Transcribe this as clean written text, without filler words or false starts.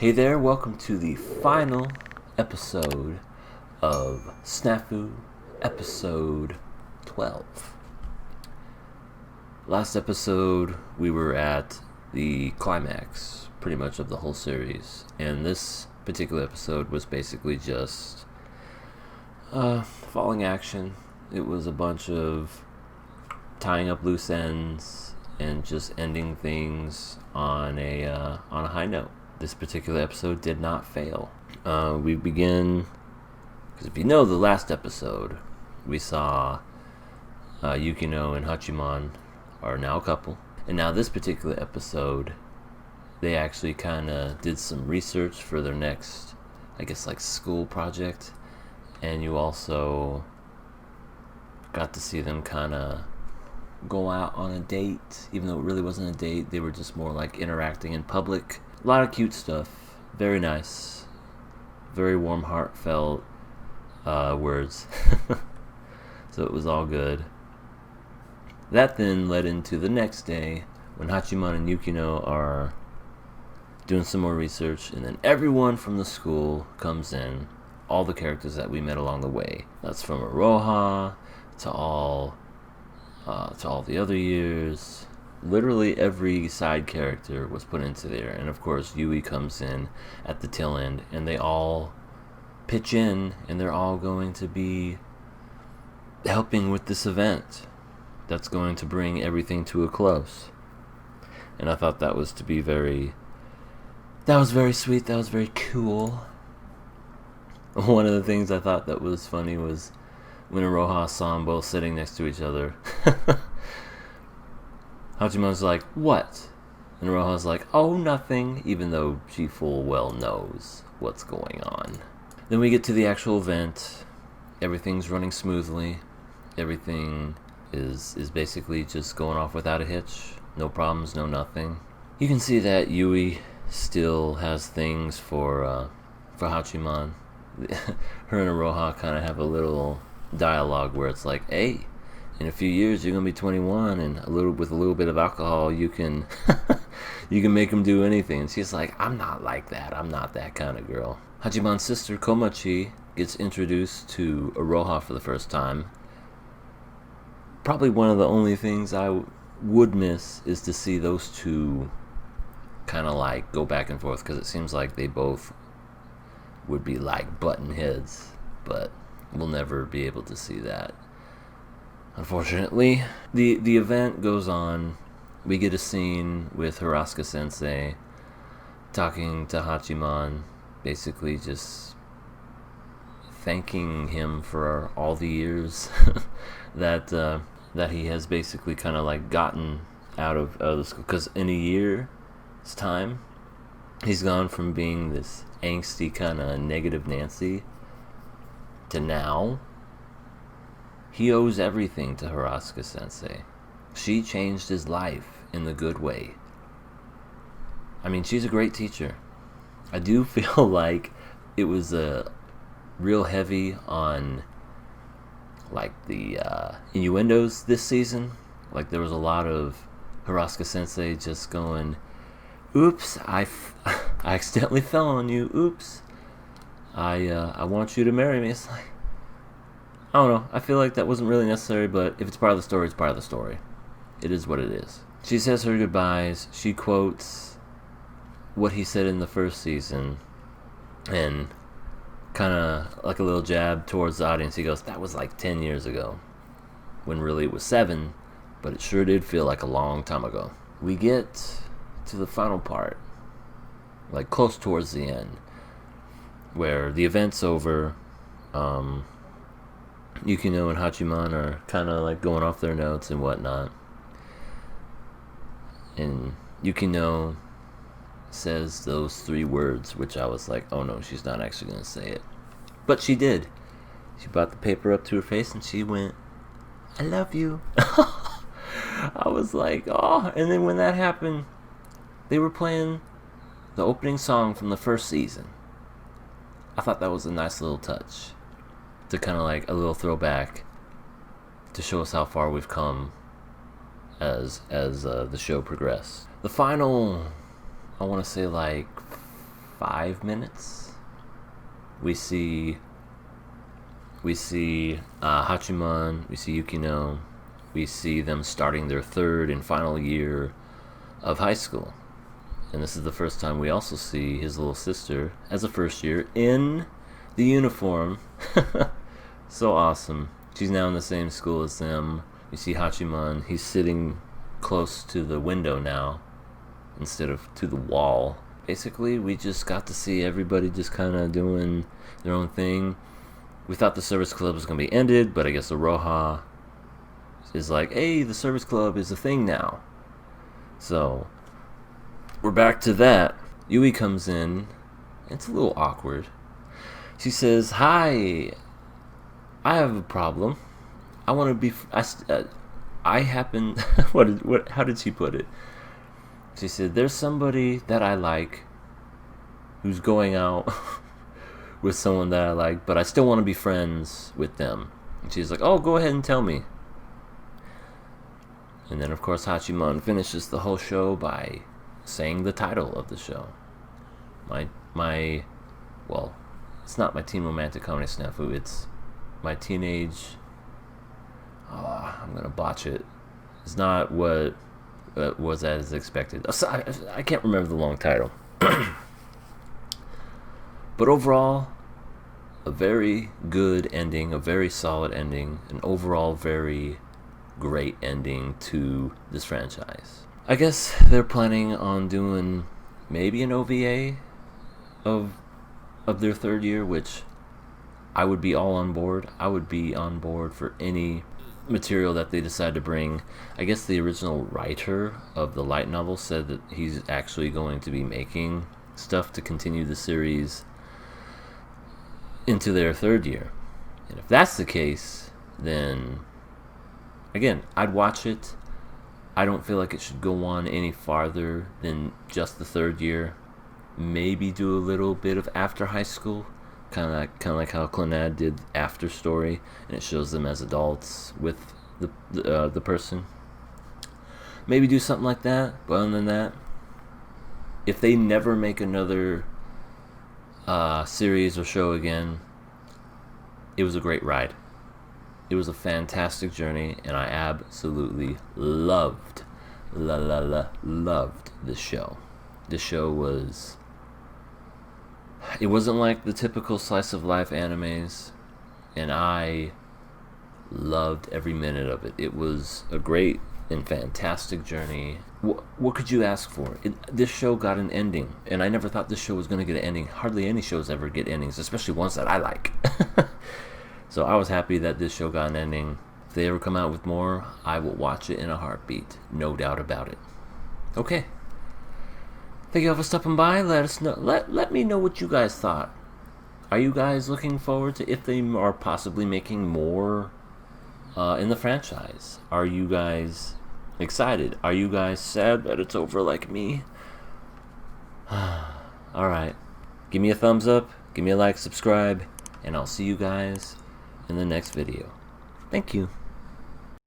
Hey there, welcome to the final episode of SNAFU, episode 12. Last episode, we were at the climax, pretty much of the whole series, and this particular episode was basically just falling action. It was a bunch of tying up loose ends and just ending things on a high note. This particular episode did not fail. We begin, because if you know the last episode, we saw Yukino and Hachiman are now a couple. And now this particular episode, they actually kind of did some research for their next, I guess, like school project. And you also got to see them kind of go out on a date, even though it really wasn't a date. They were just more like interacting in public. A lot of cute stuff. Very nice. Very warm, heartfelt words. So it was all good. That then led into the next day when Hachiman and Yukino are doing some more research, and then everyone from the school comes in. All the characters that we met along the way. That's from Aroha to all the other years. Literally every side character was put into there, and of course Yui comes in at the tail end, and they all pitch in, and they're all going to be helping with this event that's going to bring everything to a close. And I thought that was very sweet. That was very cool. One of the things I thought that was funny was when Aroha saw them both sitting next to each other. Hachiman's like, "What?" And Aroha's like, "Oh, nothing," even though she full well knows what's going on. Then we get to the actual event. Everything's running smoothly. Everything is basically just going off without a hitch. No problems, no nothing. You can see that Yui still has things for Hachiman. Her and Aroha kind of have a little dialogue where it's like, "Hey, in a few years you're gonna be 21, and with a little bit of alcohol, you can you can make him do anything." And she's like, "I'm not like that. I'm not that kind of girl." Hachiman's sister Komachi gets introduced to Aroha for the first time. Probably one of the only things I would miss is to see those two kind of like go back and forth, because it seems like they both would be like button heads, but we'll never be able to see that, unfortunately. The event goes on. We get a scene with Hirasuka Sensei talking to Hachiman, basically just thanking him for all the years that he has basically kind of like gotten out of the school. Because in a year's time, he's gone from being this angsty kind of negative Nancy to now he owes everything to Hirasuka Sensei. She changed his life in the good way. I mean, she's a great teacher. I do feel like it was real heavy on like the innuendos this season. Like there was a lot of Hirasuka Sensei just going, "Oops, I accidentally fell on you. Oops. I want you to marry me." It's like, I don't know. I feel like that wasn't really necessary, but if it's part of the story, it's part of the story. It is what it is. She says her goodbyes. She quotes what he said in the first season, and kind of like a little jab towards the audience. He goes, "That was like 10 years ago," when really it was 7, but it sure did feel like a long time ago. We get to the final part, like close towards the end, where the event's over. Yukino and Hachiman are kind of like going off their notes and whatnot, and Yukino says those 3 words, which I was like, oh no, she's not actually going to say it. But she did. She brought the paper up to her face and she went, "I love you." I was like, oh. And then when that happened, they were playing the opening song from the first season. I thought that was a nice little touch, to kind of like a little throwback to show us how far we've come as the show progressed. The final, I want to say like 5 minutes. We see Hachiman, we see Yukino, we see them starting their third and final year of high school. And this is the first time we also see his little sister as a first year in the uniform. So awesome. She's now in the same school as them. You see Hachiman, he's sitting close to the window now instead of to the wall. Basically, we just got to see everybody just kind of doing their own thing. We thought the service club was going to be ended, but I guess the Roha is like, hey, the service club is a thing now. So we're back to that. Yui comes in. It's a little awkward. She says, hi, I have a problem. I want to be... I happen... How did she put it? She said, there's somebody that I like who's going out with someone that I like, but I still want to be friends with them. And she's like, oh, go ahead and tell me. And then, of course, Hachiman finishes the whole show by saying the title of the show. Well, it's not my teen romantic comedy snafu. It's my teenage... I'm going to botch it. It's not what was as expected. I can't remember the long title. But overall, a very good ending, a very solid ending, an overall very great ending to this franchise. I guess they're planning on doing maybe an OVA of their third year, which I would be all on board. I would be on board for any material that they decide to bring. I guess the original writer of the light novel said that he's actually going to be making stuff to continue the series into their third year. And if that's the case, then again, I'd watch it. I don't feel like it should go on any farther than just the third year. Maybe do a little bit of after high school, kind of like how Clannad did After Story, and it shows them as adults with the person. Maybe do something like that. But other than that, if they never make another series or show again, it was a great ride. It was a fantastic journey, and I absolutely loved this show. This show was... It wasn't like the typical slice of life animes, and I loved every minute of it. It was a great and fantastic journey. What could you ask for? This show got an ending, and I never thought this show was going to get an ending. Hardly any shows ever get endings, especially ones that I like. So I was happy that this show got an ending. If they ever come out with more, I will watch it in a heartbeat. No doubt about it. Okay. Thank you all for stopping by. Let us know. Let me know what you guys thought. Are you guys looking forward to if they are possibly making more in the franchise? Are you guys excited? Are you guys sad that it's over like me? Alright. Give me a thumbs up. Give me a like, subscribe. And I'll see you guys in the next video. Thank you.